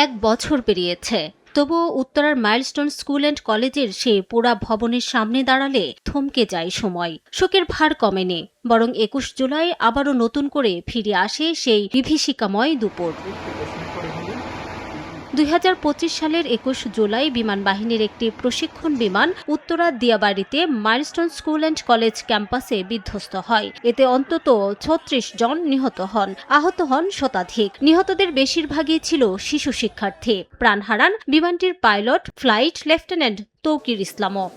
এক বছর পেরিয়েছে, তবুও উত্তরার মাইলস্টোন স্কুল অ্যান্ড কলেজের সেই পোড়া ভবনের সামনে দাঁড়ালে থমকে যায় সময়। শোকের ভার কমেনি, বরং ২১ জুলাই আবারও নতুন করে ফিরে আসে সেই বিভীষিকাময় দুপুর। ২০২৫ সালের ২১ জুলাই বিমান বাহিনীর একটি প্রশিক্ষণ বিমান উত্তরা দিয়াবাড়িতে মাইলস্টোন স্কুল অ্যান্ড কলেজ ক্যাম্পাসে বিধ্বস্ত হয়। এতে অন্তত ৩৬ জন নিহত হন, আহত হন শতাধিক। নিহতদের বেশিরভাগই ছিল শিশু শিক্ষার্থী। প্রাণ হারান বিমানটির পাইলট ফ্লাইট লেফটেন্যান্ট তৌকির ইসলামও।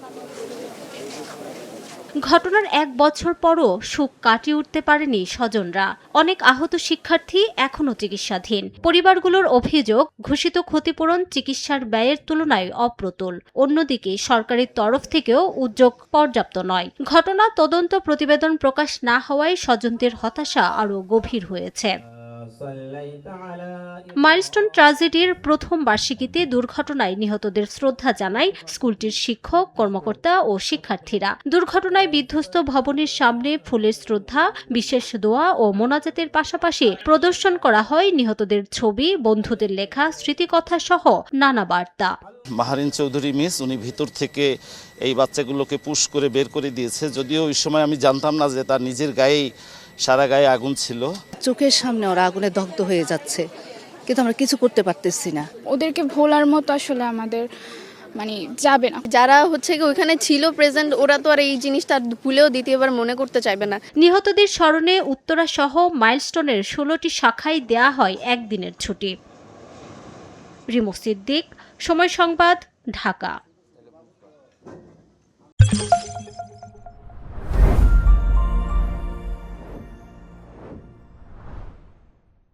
ঘটনার এক বছর পরও শোক কাটিয়ে উঠতে পারেনি স্বজনরা। অনেক আহত শিক্ষার্থী এখনও চিকিৎসাধীন। পরিবারগুলোর অভিযোগ, ঘোষিত ক্ষতিপূরণ চিকিৎসার ব্যয়ের তুলনায় অপ্রতুল। অন্যদিকে সরকারের তরফ থেকেও উদ্যোগ পর্যাপ্ত নয়। ঘটনা তদন্ত প্রতিবেদন প্রকাশ না হওয়ায় স্বজনদের হতাশা আরও গভীর হয়েছে। মাইলস্টোন ট্র্যাজেডির প্রথম বার্ষিকীতে দুর্ঘটনায় নিহতদের শ্রদ্ধা জানায় স্কুলটির শিক্ষক, কর্মকর্তা ও শিক্ষার্থীরা। দুর্ঘটনায় বিধ্বস্ত ভবনের সামনে ফুলের শ্রদ্ধা, বিশেষ দোয়া ও মোনাজাতের পাশাপাশি প্রদর্শন করা হয় নিহতদের ছবি, বন্ধুদের লেখা স্মৃতিকথা সহ নানা বার্তা। মাহারিন চৌধুরী মিস উনি ভিতর থেকে এই বাচ্চাগুলোকে পুশ করে বের করে দিয়েছে। যদিও ওই সময় আমি জানতাম না যে তার নিজের গায়েই সারা গায়ে আগুন ছিল। চোখের সামনে ওরা আগুনে দগ্ধ হয়ে যাচ্ছে, কিন্তু আমরা কিছু করতে পারতেছি না। ওদেরকে ভোলার মতো আসলে আমাদের যাবে না। যারা ওইখানে ছিল প্রেজেন্ট, ওরা তো আর এই জিনিসটা ভুলেও দ্বিতীয়বার মনে করতে চাইবে না। নিহতদের স্মরণে উত্তরা সহ মাইলস্টোনের ১৬টি শাখায় দেয়া হয় একদিনের ছুটি। রিমু সিদ্দিক, সময় সংবাদ, ঢাকা।